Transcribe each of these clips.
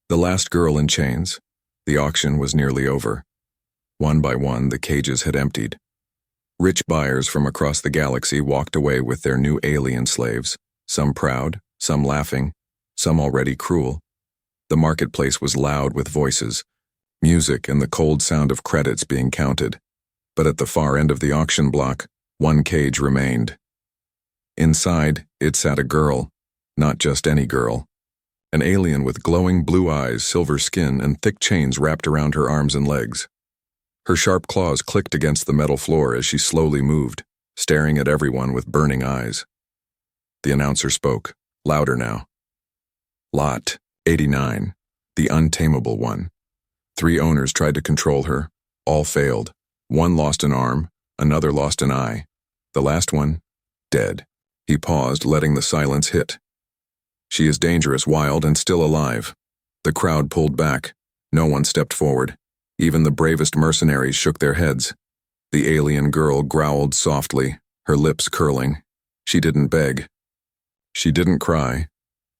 The last girl in chains. The auction was nearly over. One by one, the cages had emptied. Rich buyers from across the galaxy walked away with their new alien slaves, some proud, some laughing, some already cruel. The marketplace was loud with voices, music and the cold sound of credits being counted. But at the far end of the auction block, one cage remained. Inside, it sat a girl, not just any girl. An alien with glowing blue eyes, silver skin, and thick chains wrapped around her arms and legs. Her sharp claws clicked against the metal floor as she slowly moved, staring at everyone with burning eyes. The announcer spoke, louder now. Lot 89, the untamable one. 3 owners tried to control her, all failed. One lost an arm, another lost an eye. The last one, dead. He paused, letting the silence hit. She is dangerous, wild, and still alive. The crowd pulled back. No one stepped forward. Even the bravest mercenaries shook their heads. The alien girl growled softly, her lips curling. She didn't beg. She didn't cry.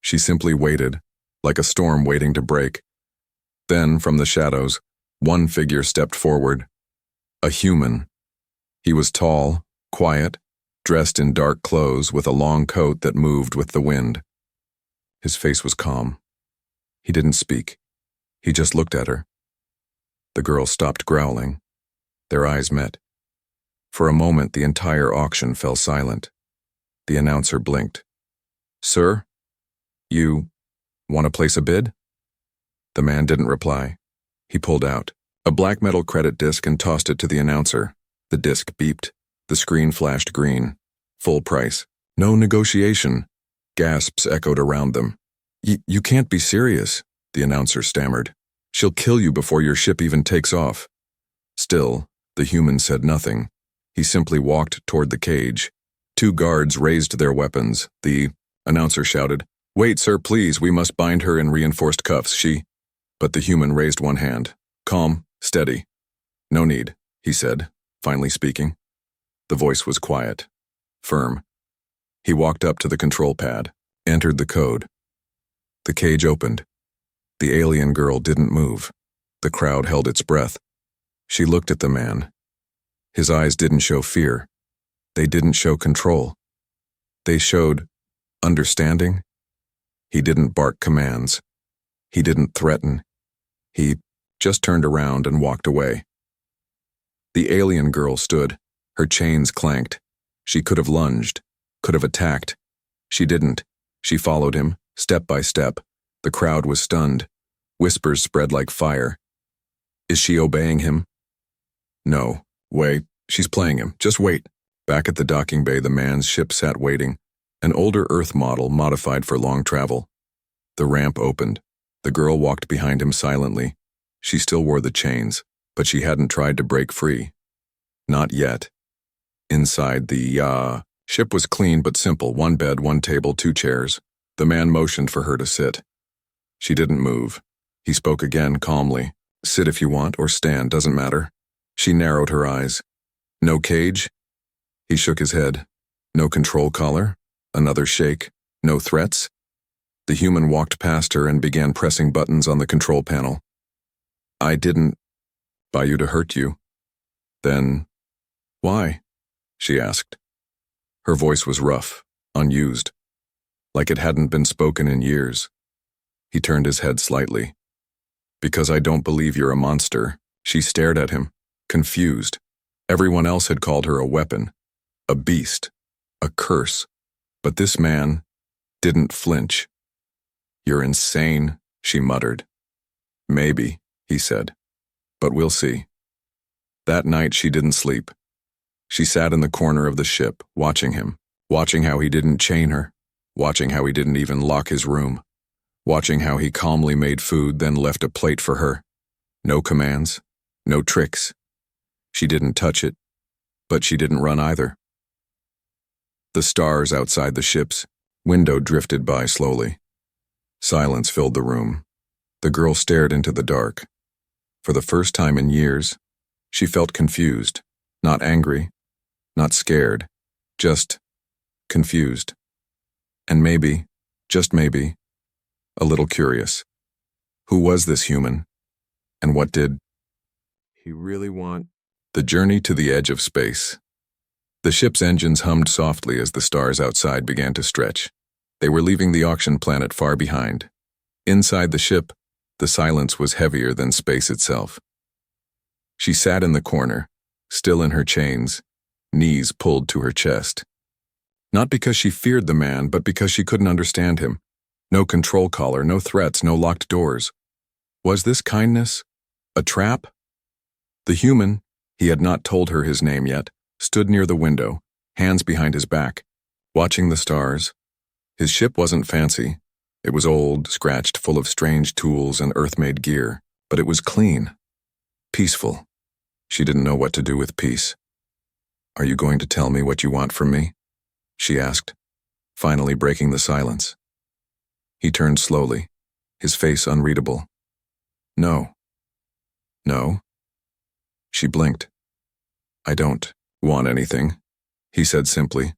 She simply waited, like a storm waiting to break. Then, from the shadows, one figure stepped forward. A human. He was tall, quiet, dressed in dark clothes with a long coat that moved with the wind. His face was calm. He didn't speak. He just looked at her. The girl stopped growling. Their eyes met. For a moment, the entire auction fell silent. The announcer blinked. "Sir, you want to place a bid?" The man didn't reply. He pulled out a black metal credit disc and tossed it to the announcer. The disc beeped. The screen flashed green. Full price. No negotiation. Gasps echoed around them. You can't be serious," the announcer stammered. "She'll kill you before your ship even takes off." Still, the human said nothing. He simply walked toward the cage. 2 guards raised their weapons. The announcer shouted, "Wait, sir, please, we must bind her in reinforced cuffs, But the human raised one hand. "Calm, steady." "No need," he said, finally speaking. The voice was quiet, firm. He walked up to the control pad, entered the code. The cage opened. The alien girl didn't move. The crowd held its breath. She looked at the man. His eyes didn't show fear. They didn't show control. They showed understanding. He didn't bark commands. He didn't threaten. He just turned around and walked away. The alien girl stood. Her chains clanked. She could have lunged, could have attacked. She didn't. She followed him, step by step. The crowd was stunned. Whispers spread like fire. Is she obeying him? No. Wait. She's playing him. Just wait. Back at the docking bay, the man's ship sat waiting. An older Earth model modified for long travel. The ramp opened. The girl walked behind him silently. She still wore the chains, but she hadn't tried to break free. Not yet. Inside, the ship was clean but simple. 1 bed, 1 table, 2 chairs. The man motioned for her to sit. She didn't move. He spoke again calmly. "Sit if you want, or stand, doesn't matter." She narrowed her eyes. "No cage?" He shook his head. "No control collar?" Another shake. "No threats?" The human walked past her and began pressing buttons on the control panel. "I didn't buy you to hurt you." "Then why?" she asked. Her voice was rough, unused, like it hadn't been spoken in years. He turned his head slightly. "Because I don't believe you're a monster." She stared at him, confused. Everyone else had called her a weapon, a beast, a curse. But this man didn't flinch. "You're insane," she muttered. "Maybe," he said, "but we'll see." That night she didn't sleep. She sat in the corner of the ship, watching him, watching how he didn't chain her, watching how he didn't even lock his room, watching how he calmly made food, then left a plate for her. No commands, no tricks. She didn't touch it, but she didn't run either. The stars outside the ship's window drifted by slowly. Silence filled the room. The girl stared into the dark. For the first time in years, she felt confused, not angry, not scared, just confused. And maybe, just maybe, a little curious. Who was this human? And what did he really want? The journey to the edge of space. The ship's engines hummed softly as the stars outside began to stretch. They were leaving the auction planet far behind. Inside the ship, the silence was heavier than space itself. She sat in the corner, still in her chains, knees pulled to her chest. Not because she feared the man, but because she couldn't understand him. No control collar, no threats, no locked doors. Was this kindness? A trap? The human, he had not told her his name yet, stood near the window, hands behind his back, watching the stars. His ship wasn't fancy. It was old, scratched, full of strange tools and earth-made gear, but it was clean, peaceful. She didn't know what to do with peace. "Are you going to tell me what you want from me?" she asked, finally breaking the silence. He turned slowly, his face unreadable. "No." "No?" She blinked. "I don't want anything," he said simply,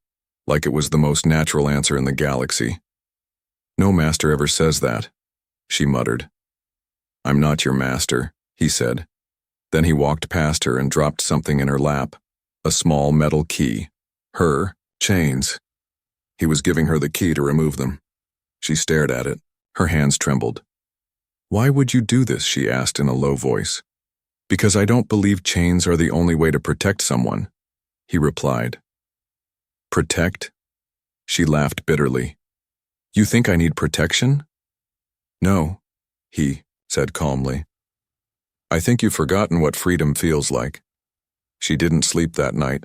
like it was the most natural answer in the galaxy. "No master ever says that," she muttered. "I'm not your master," he said. Then he walked past her and dropped something in her lap, a small metal key. Her chains. He was giving her the key to remove them. She stared at it. Her hands trembled. "Why would you do this?" she asked in a low voice. "Because I don't believe chains are the only way to protect someone," he replied. "Protect?" She laughed bitterly. "You think I need protection?" "No," he said calmly. "I think you've forgotten what freedom feels like." She didn't sleep that night.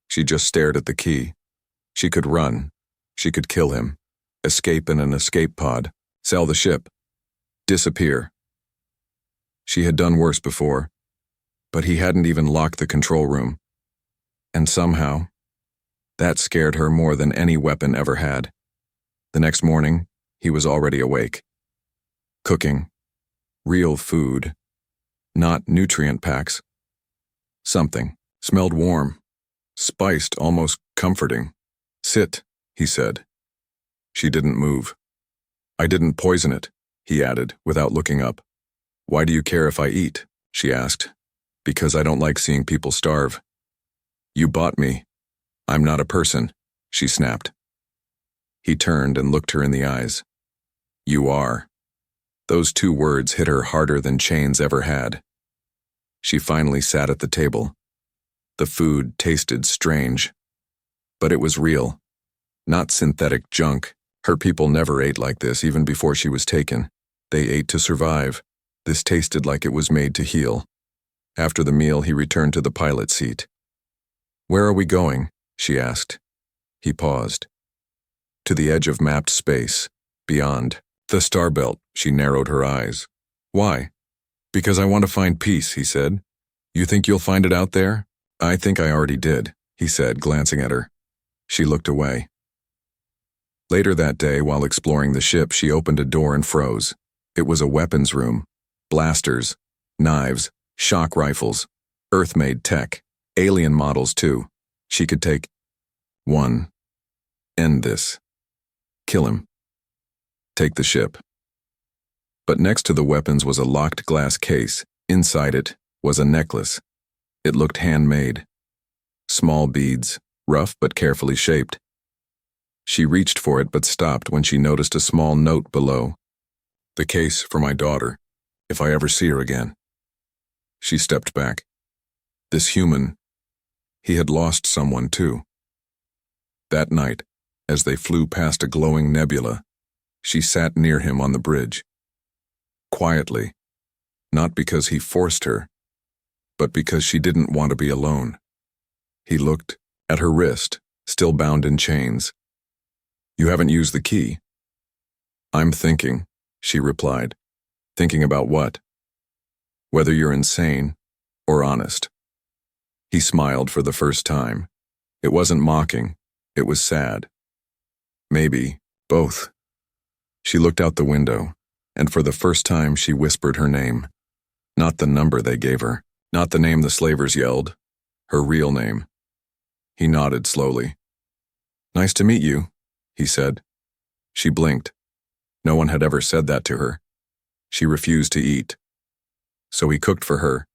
She just stared at the key. She could run. She could kill him. Escape in an escape pod. Sell the ship. Disappear. She had done worse before, but he hadn't even locked the control room. And somehow, that scared her more than any weapon ever had. The next morning, he was already awake. Cooking. Real food. Not nutrient packs. Something. Smelled warm. Spiced, almost comforting. "Sit," he said. She didn't move. "I didn't poison it," he added, without looking up. "Why do you care if I eat?" she asked. "Because I don't like seeing people starve." "You bought me. I'm not a person," she snapped. He turned and looked her in the eyes. "You are." Those two words hit her harder than chains ever had. She finally sat at the table. The food tasted strange, but it was real, not synthetic junk. Her people never ate like this, even before she was taken. They ate to survive. This tasted like it was made to heal. After the meal, he returned to the pilot seat. "Where are we going?" she asked. He paused. "To the edge of mapped space, beyond the star belt." She narrowed her eyes. "Why?" "Because I want to find peace," he said. "You think you'll find it out there?" "I think I already did," he said, glancing at her. She looked away. Later that day, while exploring the ship, she opened a door and froze. It was a weapons room. Blasters, knives, shock rifles, Earth-made tech, alien models too. She could take one. End this. Kill him. Take the ship. But next to the weapons was a locked glass case. Inside it was a necklace. It looked handmade. Small beads, rough but carefully shaped. She reached for it but stopped when she noticed a small note below. "The case for my daughter, if I ever see her again." She stepped back. This human, he had lost someone too. That night, as they flew past a glowing nebula, she sat near him on the bridge. Quietly, not because he forced her, but because she didn't want to be alone. He looked at her wrist, still bound in chains. "You haven't used the key." "I'm thinking," she replied. "Thinking about what?" "Whether you're insane or honest." He smiled for the first time. It wasn't mocking, it was sad. "Maybe both." She looked out the window, and for the first time she whispered her name. Not the number they gave her, not the name the slavers yelled, her real name. He nodded slowly. "Nice to meet you," he said. She blinked. No one had ever said that to her. She refused to eat. So he cooked for her.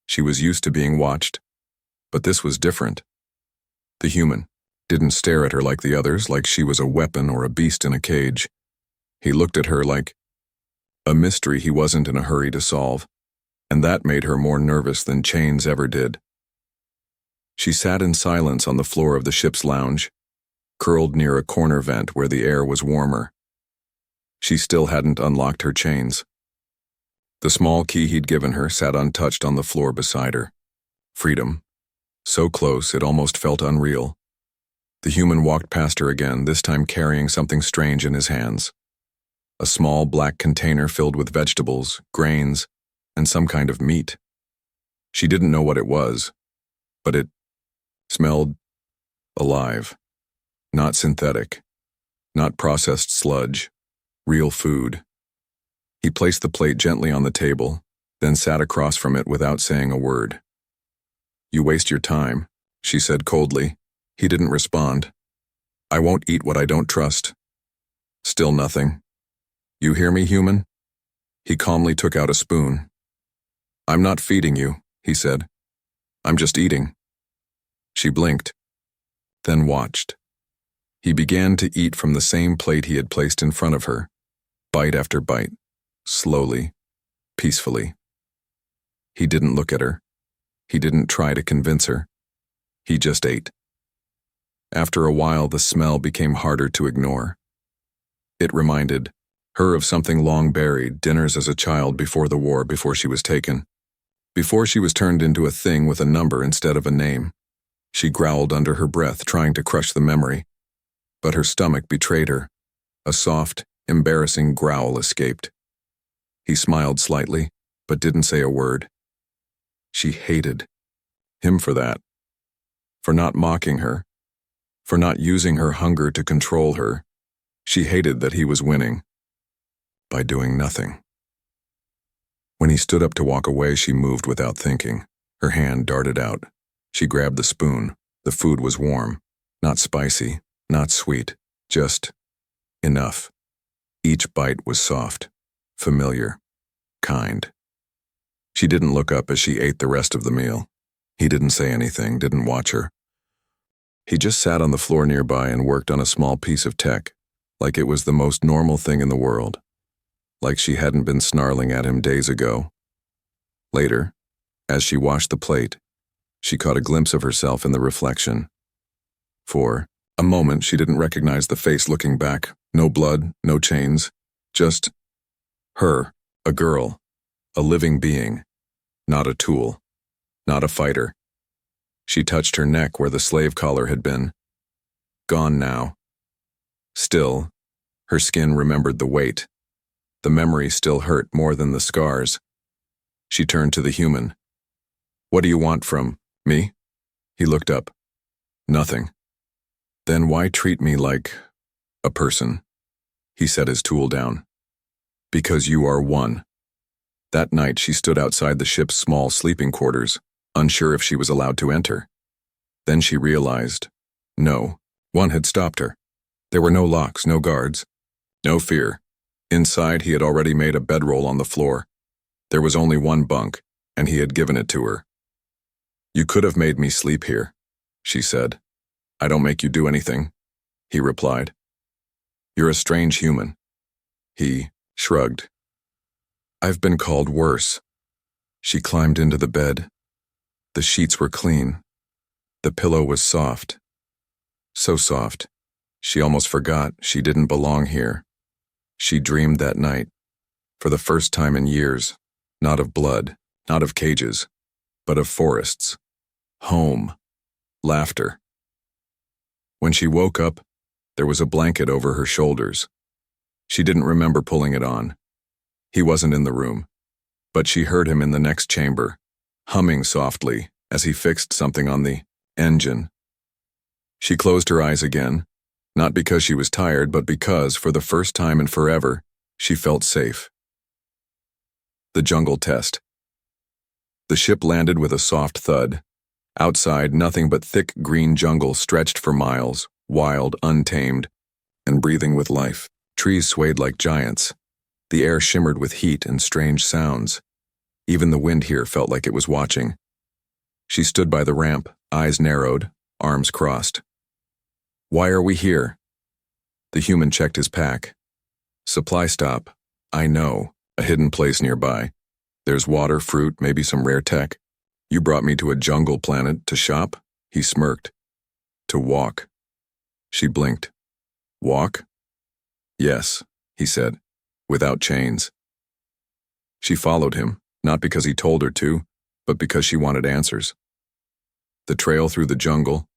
She was used to being watched. But this was different. The human didn't stare at her like the others, like she was a weapon or a beast in a cage. He looked at her like a mystery he wasn't in a hurry to solve, and that made her more nervous than chains ever did. She sat in silence on the floor of the ship's lounge, curled near a corner vent where the air was warmer. She still hadn't unlocked her chains. The small key he'd given her sat untouched on the floor beside her. Freedom. So close it almost felt unreal. The human walked past her again, this time carrying something strange in his hands. A small black container filled with vegetables, grains, and some kind of meat. She didn't know what it was, but it smelled alive. Not synthetic. Not processed sludge. Real food. He placed the plate gently on the table, then sat across from it without saying a word. "You waste your time," she said coldly. He didn't respond. "I won't eat what I don't trust." Still nothing. "You hear me, human?" He calmly took out a spoon. "I'm not feeding you," he said. "I'm just eating." She blinked, then watched. He began to eat from the same plate he had placed in front of her, bite after bite, slowly, peacefully. He didn't look at her. He didn't try to convince her. He just ate. After a while, the smell became harder to ignore. It reminded her of something long buried, dinners as a child before the war, before she was taken. Before she was turned into a thing with a number instead of a name. She growled under her breath, trying to crush the memory. But her stomach betrayed her. A soft, embarrassing growl escaped. He smiled slightly, but didn't say a word. She hated him for that. For not mocking her. For not using her hunger to control her. She hated that he was winning. By doing nothing. When he stood up to walk away, she moved without thinking. Her hand darted out. She grabbed the spoon. The food was warm. Not spicy, not sweet. Just enough. Each bite was soft, familiar, kind. She didn't look up as she ate the rest of the meal. He didn't say anything, didn't watch her. He just sat on the floor nearby and worked on a small piece of tech, like it was the most normal thing in the world. Like she hadn't been snarling at him days ago. Later, as she washed the plate, she caught a glimpse of herself in the reflection. For a moment, she didn't recognize the face looking back. No blood, no chains. Just her, a girl, a living being, not a tool, not a fighter. She touched her neck where the slave collar had been. Gone now. Still, her skin remembered the weight. The memory still hurt more than the scars. She turned to the human. "What do you want from me?" He looked up. "Nothing." "Then why treat me like a person?" He set his tool down. "Because you are one." That night she stood outside the ship's small sleeping quarters, unsure if she was allowed to enter. Then she realized, no, one had stopped her. There were no locks, no guards, no fear. Inside he had already made a bedroll on the floor. There was only one bunk, and he had given it to her. "You could have made me sleep here," she said. "I don't make you do anything," he replied. "You're a strange human." He shrugged. "I've been called worse." She climbed into the bed. The sheets were clean. The pillow was soft. So soft, she almost forgot she didn't belong here. She dreamed that night, for the first time in years, not of blood, not of cages, but of forests, home, laughter. When she woke up, there was a blanket over her shoulders. She didn't remember pulling it on. He wasn't in the room, but she heard him in the next chamber, humming softly as he fixed something on the engine. She closed her eyes again, not because she was tired, but because, for the first time in forever, she felt safe. The jungle test. The ship landed with a soft thud. Outside, nothing but thick green jungle stretched for miles, wild, untamed, and breathing with life. Trees swayed like giants. The air shimmered with heat and strange sounds. Even the wind here felt like it was watching. She stood by the ramp, eyes narrowed, arms crossed. "Why are we here?" The human checked his pack. "Supply stop. I know. A hidden place nearby. There's water, fruit, maybe some rare tech. You brought me to a jungle planet to shop?" He smirked. "To walk." She blinked. "Walk?" "Yes," he said, "without chains." She followed him, not because he told her to, but because she wanted answers. The trail through the jungle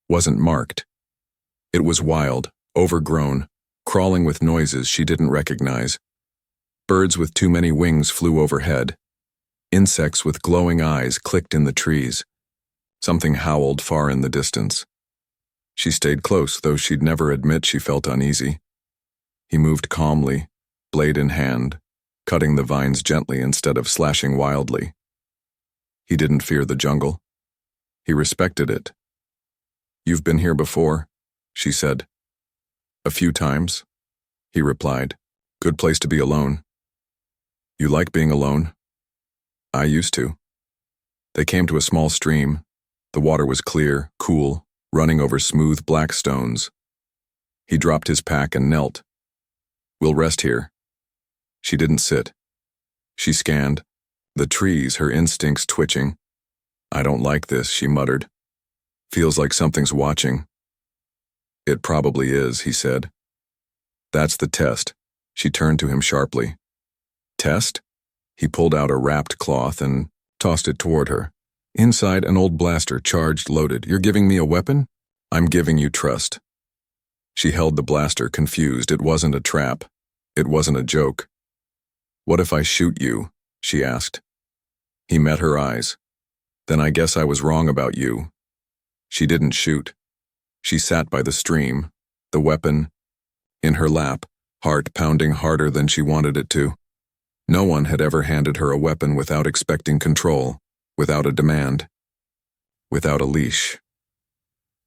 wasn't marked. It was wild, overgrown, crawling with noises she didn't recognize. Birds with too many wings flew overhead. Insects with glowing eyes clicked in the trees. Something howled far in the distance. She stayed close, though she'd never admit she felt uneasy. He moved calmly, blade in hand, cutting the vines gently instead of slashing wildly. He didn't fear the jungle. He respected it. "You've been here before," she said. "A few times," he replied. "Good place to be alone." "You like being alone?" "I used to." They came to a small stream. The water was clear, cool, running over smooth black stones. He dropped his pack and knelt. "We'll rest here." She didn't sit. She scanned. The trees, her instincts twitching. "I don't like this," she muttered. "Feels like something's watching." "It probably is," he said. "That's the test." She turned to him sharply. "Test?" He pulled out a wrapped cloth and tossed it toward her. Inside, an old blaster, charged, loaded. "You're giving me a weapon?" "I'm giving you trust." She held the blaster, confused. It wasn't a trap. It wasn't a joke. "What if I shoot you?" she asked. He met her eyes. "Then I guess I was wrong about you." She didn't shoot. She sat by the stream, the weapon in her lap, heart pounding harder than she wanted it to. No one had ever handed her a weapon without expecting control, without a demand, without a leash.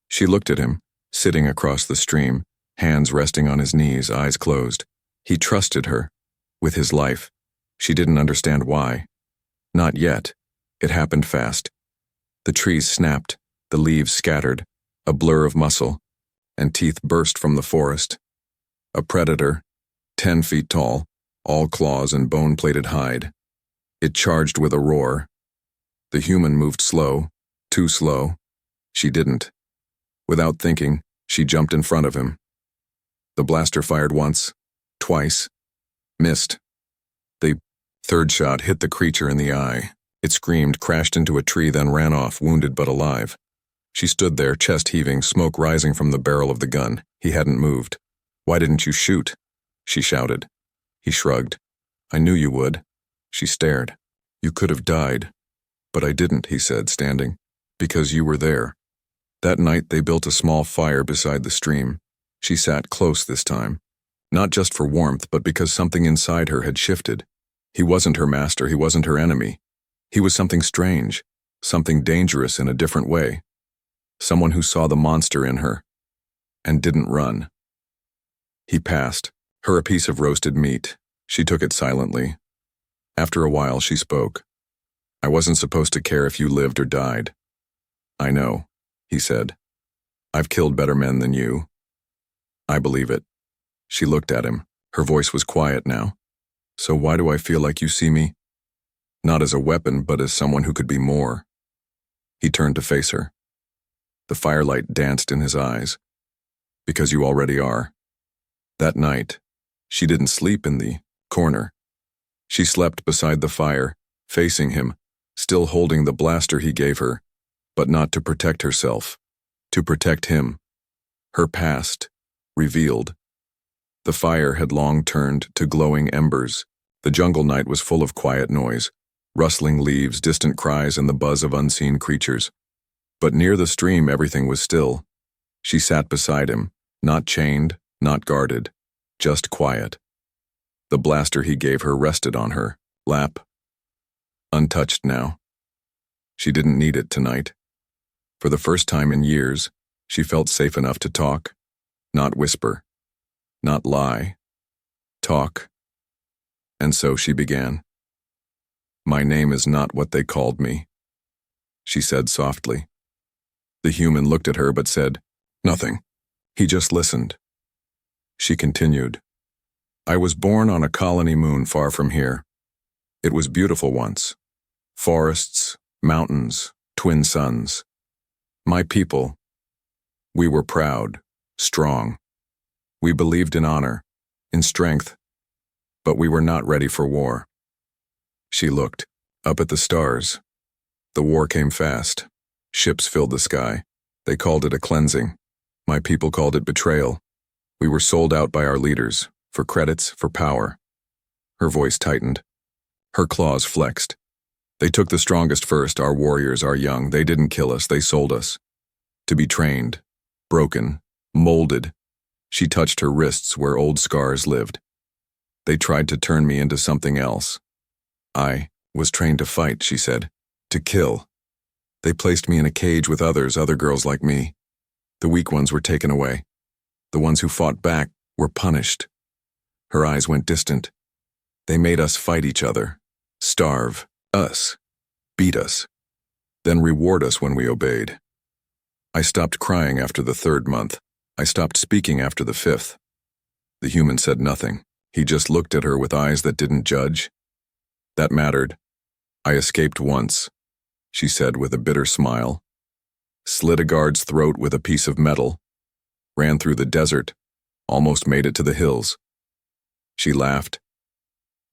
She looked at him, sitting across the stream, hands resting on his knees, eyes closed. He trusted her, with his life. She didn't understand why. Not yet. It happened fast. The trees snapped, the leaves scattered, a blur of muscle, and teeth burst from the forest. A predator, 10 feet tall, all claws and bone-plated hide. It charged with a roar. The human moved slow, too slow. She didn't. Without thinking, she jumped in front of him. The blaster fired once, twice, missed. The third shot hit the creature in the eye. It screamed, crashed into a tree, then ran off, wounded but alive. She stood there, chest heaving, smoke rising from the barrel of the gun. He hadn't moved. "Why didn't you shoot?" she shouted. He shrugged. "I knew you would." She stared. "You could have died." "But I didn't," he said, standing. "Because you were there." That night they built a small fire beside the stream. She sat close this time. Not just for warmth, but because something inside her had shifted. He wasn't her master, he wasn't her enemy. He was something strange, something dangerous in a different way. Someone who saw the monster in her and didn't run. He passed, her a piece of roasted meat. She took it silently. After a while she spoke. "I wasn't supposed to care if you lived or died." "I know," he said. "I've killed better men than you." "I believe it." She looked at him. Her voice was quiet now. "So why do I feel like you see me? Not as a weapon, but as someone who could be more." He turned to face her. The firelight danced in his eyes. "Because you already are." That night, she didn't sleep in the corner. She slept beside the fire, facing him, still holding the blaster he gave her, but not to protect herself, to protect him. Her past, revealed. The fire had long turned to glowing embers. The jungle night was full of quiet noise, rustling leaves, distant cries, and the buzz of unseen creatures. But near the stream everything was still. She sat beside him, not chained, not guarded, just quiet. The blaster he gave her rested on her lap, untouched now. She didn't need it tonight. For the first time in years, she felt safe enough to talk, not whisper, not lie. Talk. And so she began. "My name is not what they called me," she said softly. The human looked at her but said, "Nothing." He just listened. She continued. "I was born on a colony moon far from here. It was beautiful once. Forests, mountains, twin suns. My people, we were proud, strong. We believed in honor, in strength, but we were not ready for war." She looked up at the stars. The war came fast. Ships filled the sky. They called it a cleansing. My people called it betrayal. We were sold out by our leaders, for credits, for power. Her voice tightened. Her claws flexed. "They took the strongest first, our warriors, our young. They didn't kill us, they sold us. To be trained, broken, molded." She touched her wrists where old scars lived. "They tried to turn me into something else. I was trained to fight," she said, "to kill. They placed me in a cage with others, other girls like me. The weak ones were taken away. The ones who fought back were punished." Her eyes went distant. "They made us fight each other, starve us, beat us, then reward us when we obeyed. I stopped crying after the 3rd month. I stopped speaking after the 5th. The human said nothing. He just looked at her with eyes that didn't judge. That mattered. "I escaped once," she said with a bitter smile. "Slit a guard's throat with a piece of metal. Ran through the desert. Almost made it to the hills." She laughed.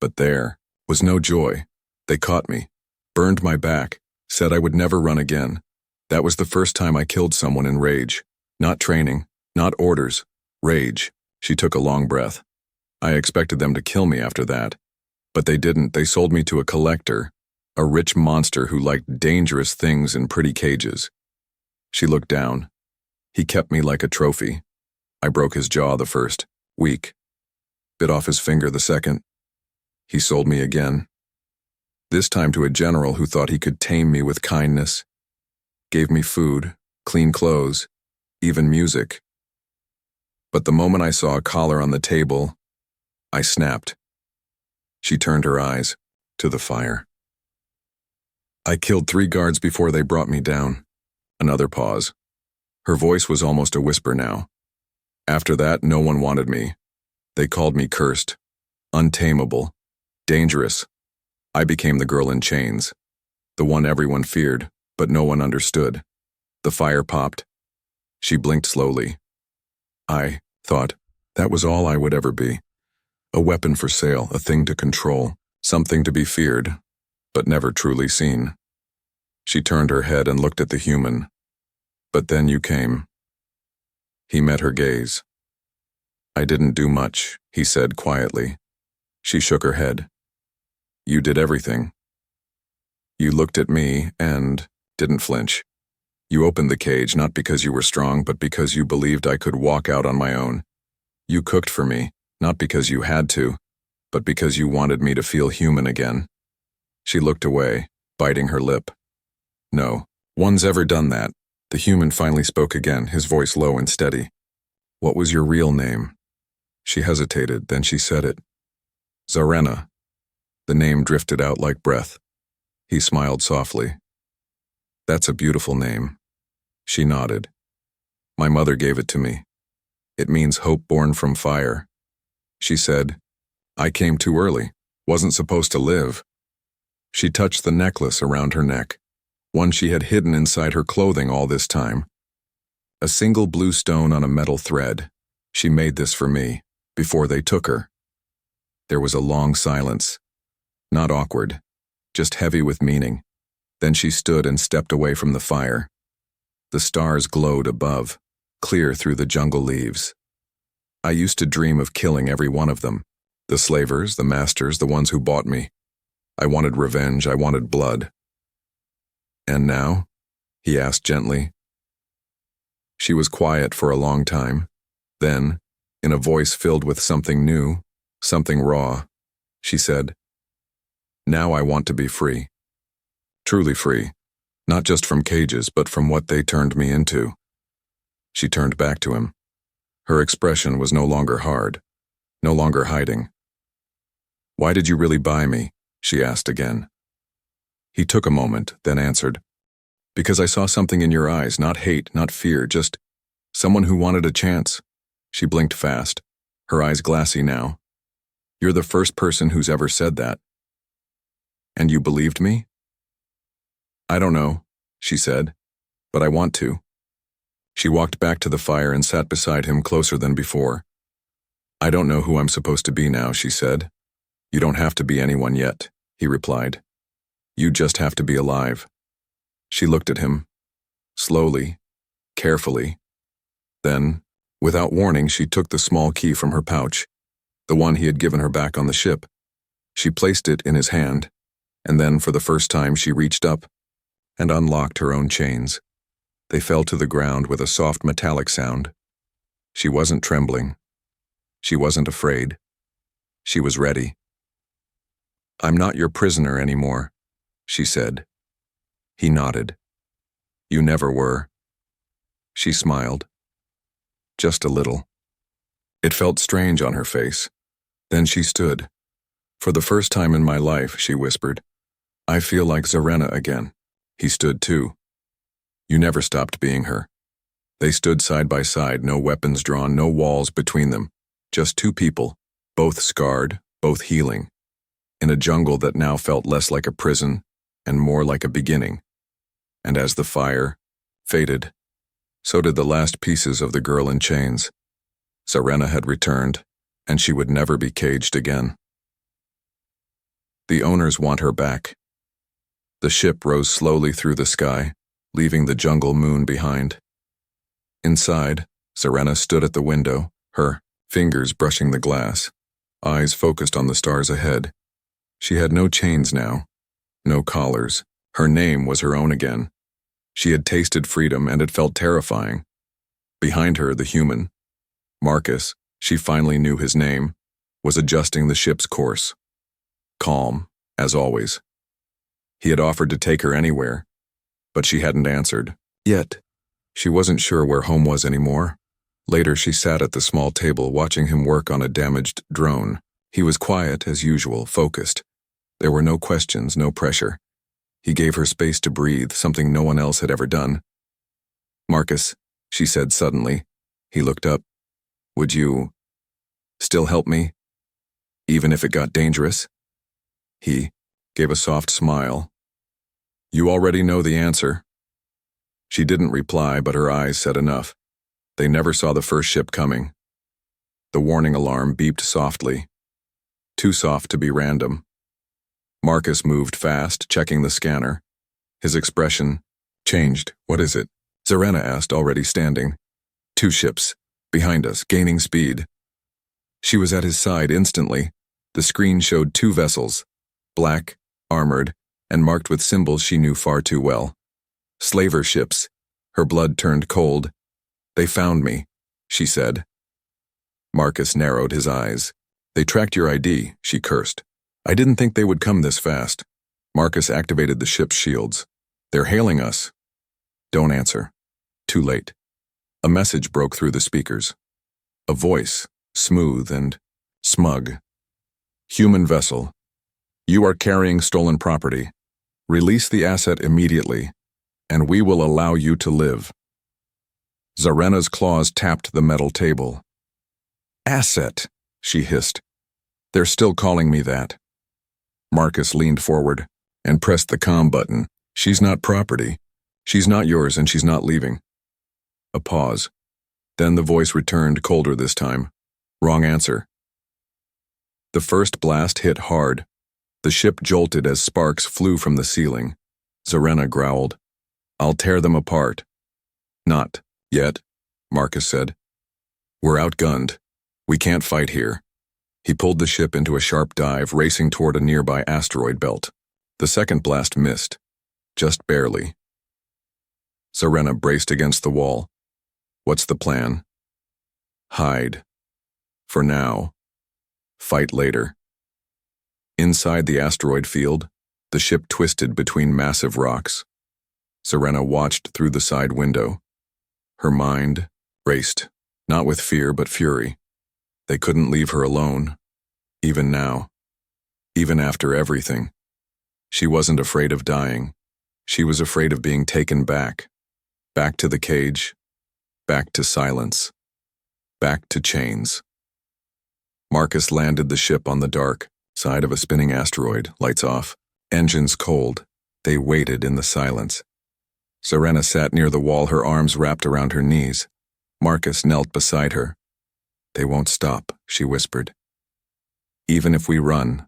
"But there was no joy. They caught me, burned my back, said I would never run again. That was the first time I killed someone in rage. Not training, not orders. Rage." She took a long breath. "I expected them to kill me after that. But they didn't. They sold me to a collector, a rich monster who liked dangerous things in pretty cages." She looked down. "He kept me like a trophy. I broke his jaw the first week. Bit off his finger the second. He sold me again. This time to a general who thought he could tame me with kindness. Gave me food, clean clothes, even music. But the moment I saw a collar on the table, I snapped." She turned her eyes to the fire. "I killed 3 guards before they brought me down." Another pause. Her voice was almost a whisper now. "After that, no one wanted me. They called me cursed, untamable, dangerous. I became the girl in chains, the one everyone feared, but no one understood." The fire popped. She blinked slowly. "I thought that was all I would ever be. A weapon for sale, a thing to control, something to be feared, but never truly seen." She turned her head and looked at the human. "But then you came." He met her gaze. "I didn't do much," he said quietly. She shook her head. "You did everything. You looked at me and didn't flinch. You opened the cage not because you were strong, but because you believed I could walk out on my own. You cooked for me, not because you had to, but because you wanted me to feel human again." She looked away, biting her lip. "No one's ever done that." The human finally spoke again, his voice low and steady. "What was your real name?" She hesitated, then she said it. "Zarena." The name drifted out like breath. He smiled softly. "That's a beautiful name." She nodded. "My mother gave it to me. It means hope born from fire." She said, "I came too early, wasn't supposed to live." She touched the necklace around her neck, one she had hidden inside her clothing all this time. A single blue stone on a metal thread. She made this for me, before they took her. There was a long silence. Not awkward, just heavy with meaning. Then she stood and stepped away from the fire. The stars glowed above, clear through the jungle leaves. I used to dream of killing every one of them. The slavers, the masters, the ones who bought me. I wanted revenge, I wanted blood. "And now?" he asked gently. She was quiet for a long time. Then, in a voice filled with something new, something raw, she said, "Now I want to be free. Truly free. Not just from cages, but from what they turned me into." She turned back to him. Her expression was no longer hard, no longer hiding. Why did you really buy me? She asked again. He took a moment, then answered. Because I saw something in your eyes, not hate, not fear, just someone who wanted a chance. She blinked fast, her eyes glassy now. You're the first person who's ever said that. And you believed me? I don't know, she said, but I want to. She walked back to the fire and sat beside him closer than before. I don't know who I'm supposed to be now, she said. You don't have to be anyone yet, he replied. You just have to be alive. She looked at him, slowly, carefully. Then, without warning, she took the small key from her pouch, the one he had given her back on the ship. She placed it in his hand, and then for the first time she reached up and unlocked her own chains. They fell to the ground with a soft metallic sound. She wasn't trembling. She wasn't afraid. She was ready. I'm not your prisoner anymore, she said. He nodded. You never were. She smiled. Just a little. It felt strange on her face. Then she stood. For the first time in my life, she whispered, I feel like Zarena again. He stood too. You never stopped being her. They stood side by side, no weapons drawn, no walls between them. Just two people, both scarred, both healing, in a jungle that now felt less like a prison and more like a beginning. And as the fire faded, so did the last pieces of the girl in chains. Zarena had returned, and she would never be caged again. The owners want her back. The ship rose slowly through the sky, leaving the jungle moon behind. Inside, Zarena stood at the window, her fingers brushing the glass, eyes focused on the stars ahead. She had no chains now, no collars. Her name was her own again. She had tasted freedom, and it felt terrifying. Behind her, the human, Marcus, she finally knew his name, was adjusting the ship's course. Calm, as always. He had offered to take her anywhere, but she hadn't answered. Yet, she wasn't sure where home was anymore. Later, she sat at the small table watching him work on a damaged drone. He was quiet, as usual, focused. There were no questions, no pressure. He gave her space to breathe, something no one else had ever done. Marcus, she said suddenly. He looked up. Would you still help me, even if it got dangerous? He gave a soft smile. You already know the answer. She didn't reply, but her eyes said enough. They never saw the first ship coming. The warning alarm beeped softly. Too soft to be random. Marcus moved fast, checking the scanner. His expression changed. What is it? Zarena asked, already standing. 2 ships, behind us, gaining speed. She was at his side instantly. The screen showed 2 vessels, black, armored, and marked with symbols she knew far too well. Slaver ships. Her blood turned cold. They found me, she said. Marcus narrowed his eyes. They tracked your ID, she cursed. I didn't think they would come this fast. Marcus activated the ship's shields. They're hailing us. Don't answer. Too late. A message broke through the speakers. A voice, smooth and smug. Human vessel. You are carrying stolen property. Release the asset immediately, and we will allow you to live. Zarena's claws tapped the metal table. Asset, she hissed. They're still calling me that. Marcus leaned forward and pressed the comm button. She's not property. She's not yours, and she's not leaving. A pause. Then the voice returned, colder this time. Wrong answer. The first blast hit hard. The ship jolted as sparks flew from the ceiling. Zarena growled. I'll tear them apart. Not yet, Marcus said. We're outgunned. We can't fight here. He pulled the ship into a sharp dive, racing toward a nearby asteroid belt. The second blast missed. Just barely. Zarena braced against the wall. What's the plan? Hide. For now. Fight later. Inside the asteroid field, the ship twisted between massive rocks. Zarena watched through the side window. Her mind raced, not with fear but fury. They couldn't leave her alone, even now. Even after everything. She wasn't afraid of dying. She was afraid of being taken back. Back to the cage. Back to silence. Back to chains. Marcus landed the ship on the dark side of a spinning asteroid, lights off, engines cold. They waited in the silence. Serena sat near the wall, her arms wrapped around her knees. Marcus knelt beside her. "They won't stop," she whispered. "Even if we run."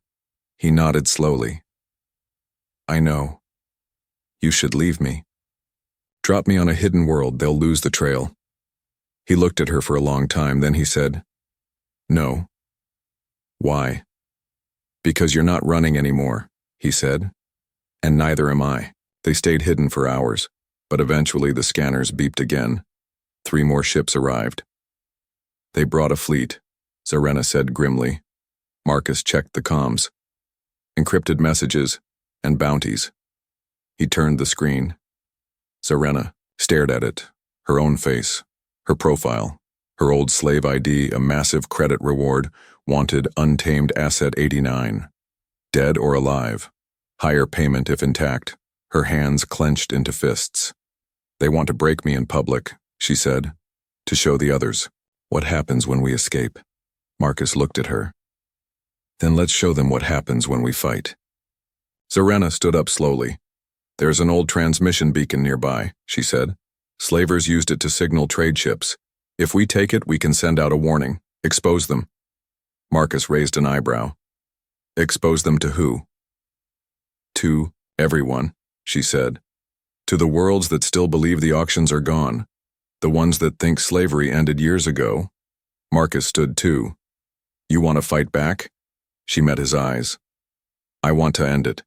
He nodded slowly. "I know. You should leave me. Drop me on a hidden world, they'll lose the trail." He looked at her for a long time, then he said, "No." "Why?" "Because you're not running anymore," he said. "And neither am I." They stayed hidden for hours, but eventually the scanners beeped again. 3 more ships arrived. "They brought a fleet," Serena said grimly. Marcus checked the comms. Encrypted messages and bounties. He turned the screen. Serena stared at it, her own face, her profile, her old slave ID, a massive credit reward, wanted untamed asset 89. Dead or alive. Higher payment if intact. Her hands clenched into fists. "They want to break me in public," she said, "to show the others. What happens when we escape?" Marcus looked at her. "Then let's show them what happens when we fight." Serena stood up slowly. "There's an old transmission beacon nearby," she said. "Slavers used it to signal trade ships. If we take it, we can send out a warning. Expose them." Marcus raised an eyebrow. "Expose them to who?" "To everyone," she said. "To the worlds that still believe the auctions are gone. The ones that think slavery ended years ago." Marcus stood too. "You want to fight back?" She met his eyes. "I want to end it."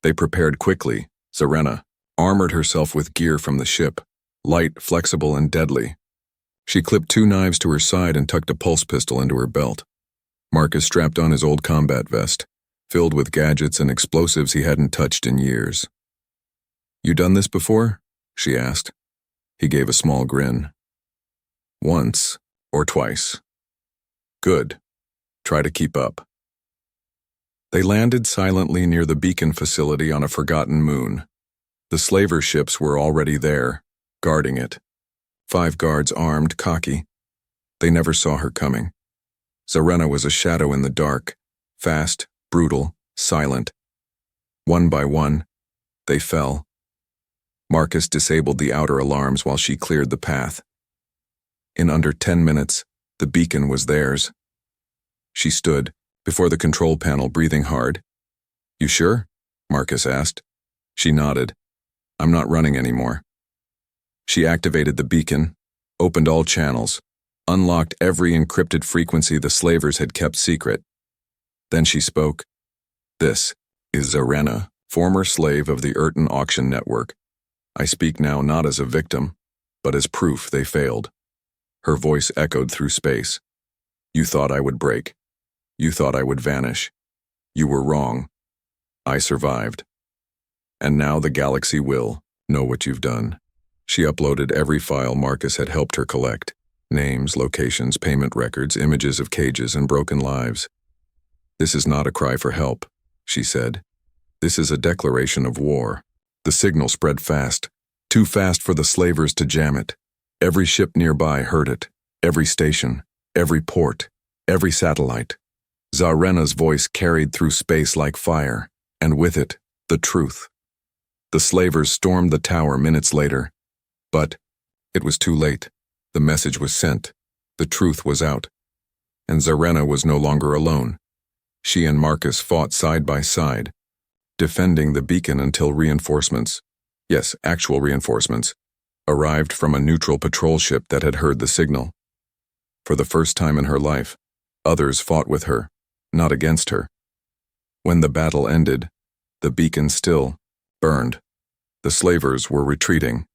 They prepared quickly. Serena armored herself with gear from the ship, light, flexible, and deadly. She clipped 2 knives to her side and tucked a pulse pistol into her belt. Marcus strapped on his old combat vest, filled with gadgets and explosives he hadn't touched in years. "You done this before?" she asked. He gave a small grin. "Once or twice." "Good. Try to keep up." They landed silently near the beacon facility on a forgotten moon. The slaver ships were already there, guarding it. 5 guards armed, cocky. They never saw her coming. Serena was a shadow in the dark, fast, brutal, silent. One by one, they fell. Marcus disabled the outer alarms while she cleared the path. In under 10 minutes, the beacon was theirs. She stood before the control panel, breathing hard. "You sure?" Marcus asked. She nodded. "I'm not running anymore." She activated the beacon, opened all channels, unlocked every encrypted frequency the slavers had kept secret. Then she spoke. "This is Zarena, former slave of the Urton auction network. I speak now not as a victim, but as proof they failed." Her voice echoed through space. "You thought I would break. You thought I would vanish. You were wrong. I survived. And now the galaxy will know what you've done." She uploaded every file Marcus had helped her collect. Names, locations, payment records, images of cages and broken lives. "This is not a cry for help," she said. "This is a declaration of war." The signal spread fast, too fast for the slavers to jam it. Every ship nearby heard it, every station, every port, every satellite. Zarena's voice carried through space like fire, and with it, the truth. The slavers stormed the tower minutes later. But it was too late. The message was sent. The truth was out. And Zarena was no longer alone. She and Marcus fought side by side, defending the beacon until reinforcements, yes, actual reinforcements, arrived from a neutral patrol ship that had heard the signal. For the first time in her life, others fought with her, not against her. When the battle ended, the beacon still burned. The slavers were retreating.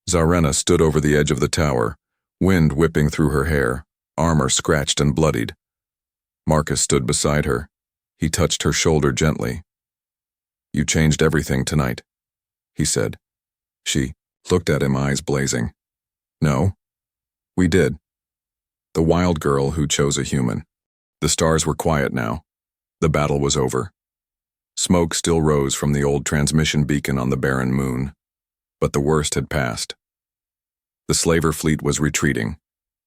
Zarena stood over the edge of the tower, wind whipping through her hair, armor scratched and bloodied. Marcus stood beside her. He touched her shoulder gently. "You changed everything tonight," he said. She looked at him, eyes blazing. "No, we did. The wild girl who chose a human." The stars were quiet now. The battle was over. Smoke still rose from the old transmission beacon on the barren moon, but the worst had passed. The slaver fleet was retreating,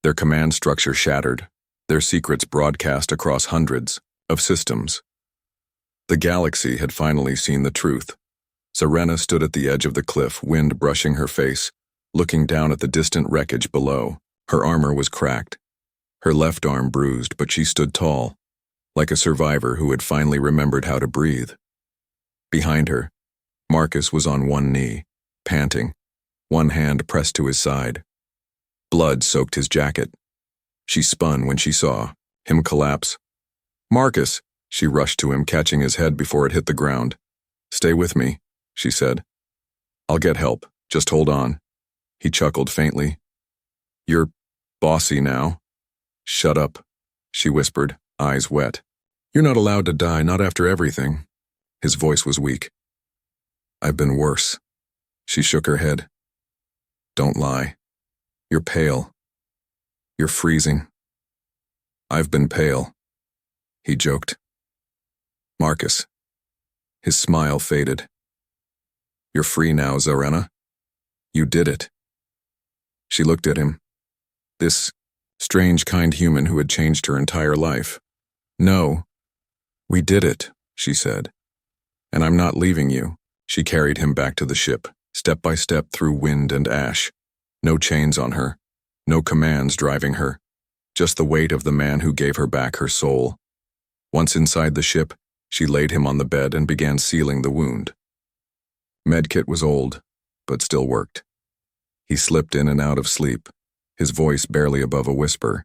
their command structure shattered, their secrets broadcast across hundreds of systems. The galaxy had finally seen the truth. Serena stood at the edge of the cliff, wind brushing her face, looking down at the distant wreckage below. Her armor was cracked, her left arm bruised, but she stood tall, like a survivor who had finally remembered how to breathe. Behind her, Marcus was on one knee, panting, one hand pressed to his side. Blood soaked his jacket. She spun when she saw him collapse. "Marcus!" She rushed to him, catching his head before it hit the ground. "Stay with me," she said. "I'll get help. Just hold on." He chuckled faintly. "You're bossy now." "Shut up," she whispered, eyes wet. "You're not allowed to die, not after everything." His voice was weak. "I've been worse." She shook her head. "Don't lie. You're pale. You're freezing." "I've been pale," he joked. "Marcus." His smile faded. "You're free now, Zarena. You did it." She looked at him. This strange, kind human who had changed her entire life. "No, we did it," she said. "And I'm not leaving you." She carried him back to the ship, step by step through wind and ash. No chains on her, no commands driving her, just the weight of the man who gave her back her soul. Once inside the ship, she laid him on the bed and began sealing the wound. Medkit was old, but still worked. He slipped in and out of sleep, his voice barely above a whisper,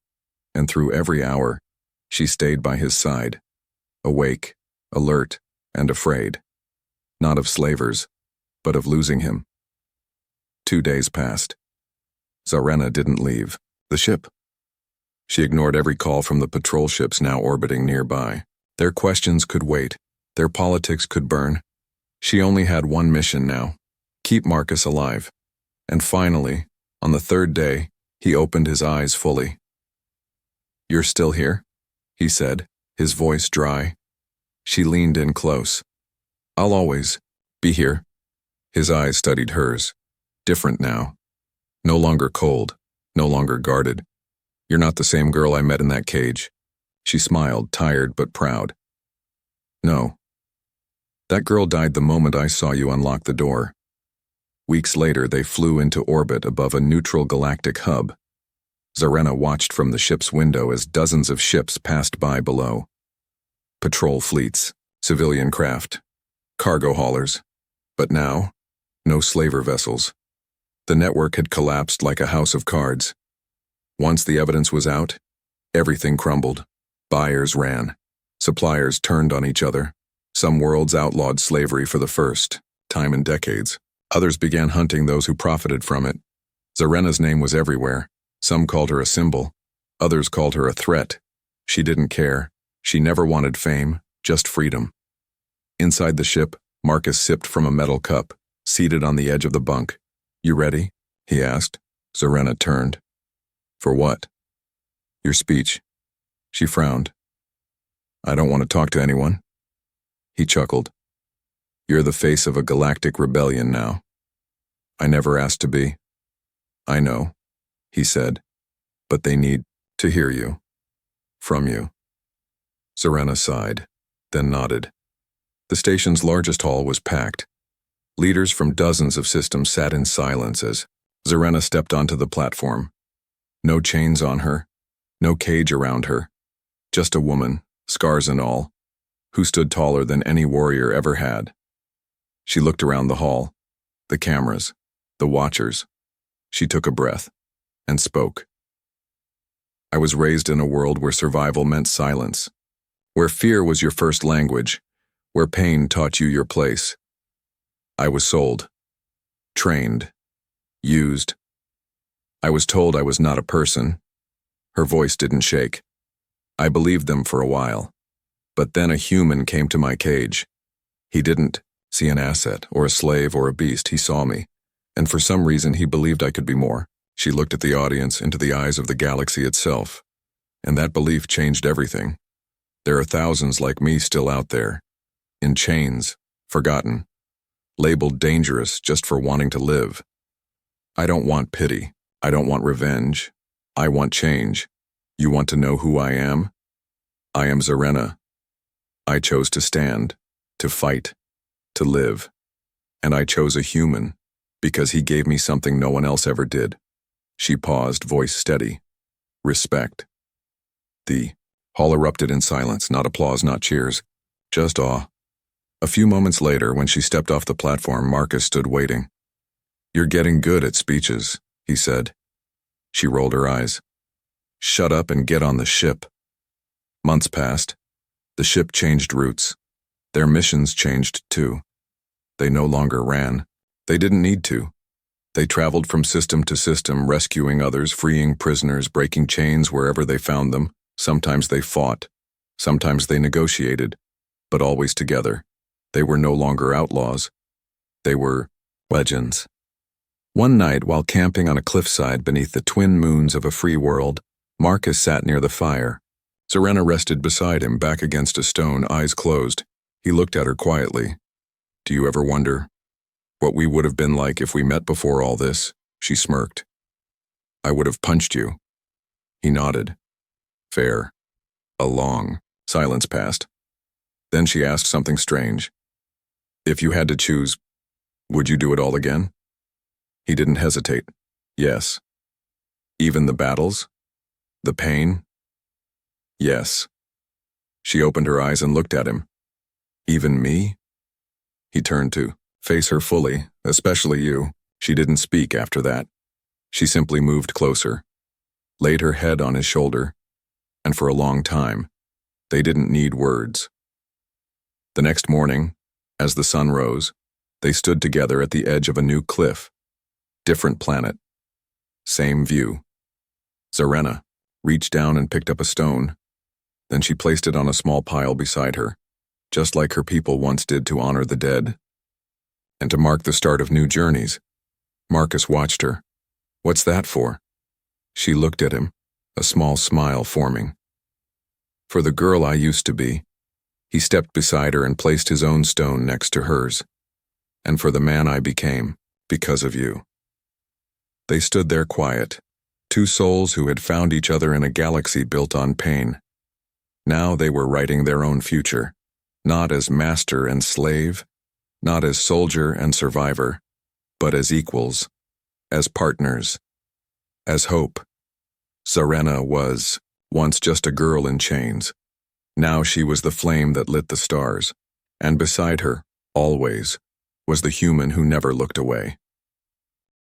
and through every hour, she stayed by his side, awake, alert, and afraid. Not of slavers, but of losing him. 2 days passed. Zarena didn't leave the ship. She ignored every call from the patrol ships now orbiting nearby. Their questions could wait. Their politics could burn. She only had one mission now: keep Marcus alive. And finally, on the 3rd day, he opened his eyes fully. "You're still here?" he said, his voice dry. She leaned in close. "I'll always be here." His eyes studied hers. Different now. No longer cold, no longer guarded. "You're not the same girl I met in that cage." She smiled, tired but proud. "No. That girl died the moment I saw you unlock the door." Weeks later, they flew into orbit above a neutral galactic hub. Zarena watched from the ship's window as dozens of ships passed by below. Patrol fleets, civilian craft, cargo haulers. But now, no slaver vessels. The network had collapsed like a house of cards. Once the evidence was out, everything crumbled. Buyers ran. Suppliers turned on each other. Some worlds outlawed slavery for the first time in decades. Others began hunting those who profited from it. Zarena's name was everywhere. Some called her a symbol. Others called her a threat. She didn't care. She never wanted fame, just freedom. Inside the ship, Marcus sipped from a metal cup, seated on the edge of the bunk. "You ready?" he asked. Zarena turned. "For what?" "Your speech." She frowned. "I don't want to talk to anyone." He chuckled. "You're the face of a galactic rebellion now." "I never asked to be." "I know," he said, "but they need to hear you. From you." Zarena sighed, then nodded. The station's largest hall was packed. Leaders from dozens of systems sat in silence as Zarena stepped onto the platform. No chains on her, no cage around her, just a woman, scars and all, who stood taller than any warrior ever had. She looked around the hall, the cameras, the watchers. She took a breath and spoke. "I was raised in a world where survival meant silence, where fear was your first language, where pain taught you your place. I was sold, trained, used. I was told I was not a person." Her voice didn't shake. "I believed them for a while. But then a human came to my cage. He didn't see an asset or a slave or a beast. He saw me. And for some reason he believed I could be more." She looked at the audience, into the eyes of the galaxy itself. And that belief changed everything. There are thousands like me still out there. in chains, forgotten, labeled dangerous just for wanting to live. I don't want pity. I don't want revenge. I want change. You want to know who I am? I am Zarena. I chose to stand, to fight, to live. And I chose a human, because he gave me something no one else ever did. She paused, voice steady. Respect. The hall erupted in silence, not applause, not cheers, just awe. A few moments later, when she stepped off the platform, Marcus stood waiting. You're getting good at speeches, he said. She rolled her eyes. Shut up and get on the ship. Months passed. The ship changed routes. Their missions changed too. They no longer ran. They didn't need to. They traveled from system to system, rescuing others, freeing prisoners, breaking chains wherever they found them. Sometimes they fought. Sometimes they negotiated. But always together. They were no longer outlaws. They were legends. One night, while camping on a cliffside beneath the twin moons of a free world, Marcus sat near the fire. Zarena rested beside him, back against a stone, eyes closed. He looked at her quietly. Do you ever wonder what we would have been like if we met before all this? She smirked. I would have punched you. He nodded. Fair. A long silence passed. Then she asked something strange. If you had to choose, would you do it all again? He didn't hesitate. Yes. Even the battles? The pain? Yes. She opened her eyes and looked at him. Even me? He turned to face her fully, especially you. She didn't speak after that. She simply moved closer, laid her head on his shoulder, and for a long time, they didn't need words. The next morning, as the sun rose, they stood together at the edge of a new cliff. Different planet. Same view. Zarena reached down and picked up a stone. Then she placed it on a small pile beside her, just like her people once did to honor the dead. And to mark the start of new journeys. Marcus watched her. What's that for? She looked at him, a small smile forming. For the girl I used to be. He stepped beside her and placed his own stone next to hers. And for the man I became, because of you. They stood there quiet, two souls who had found each other in a galaxy built on pain. Now they were writing their own future, not as master and slave, not as soldier and survivor, but as equals, as partners, as hope. Zarena was once just a girl in chains. Now she was the flame that lit the stars, and beside her, always, was the human who never looked away.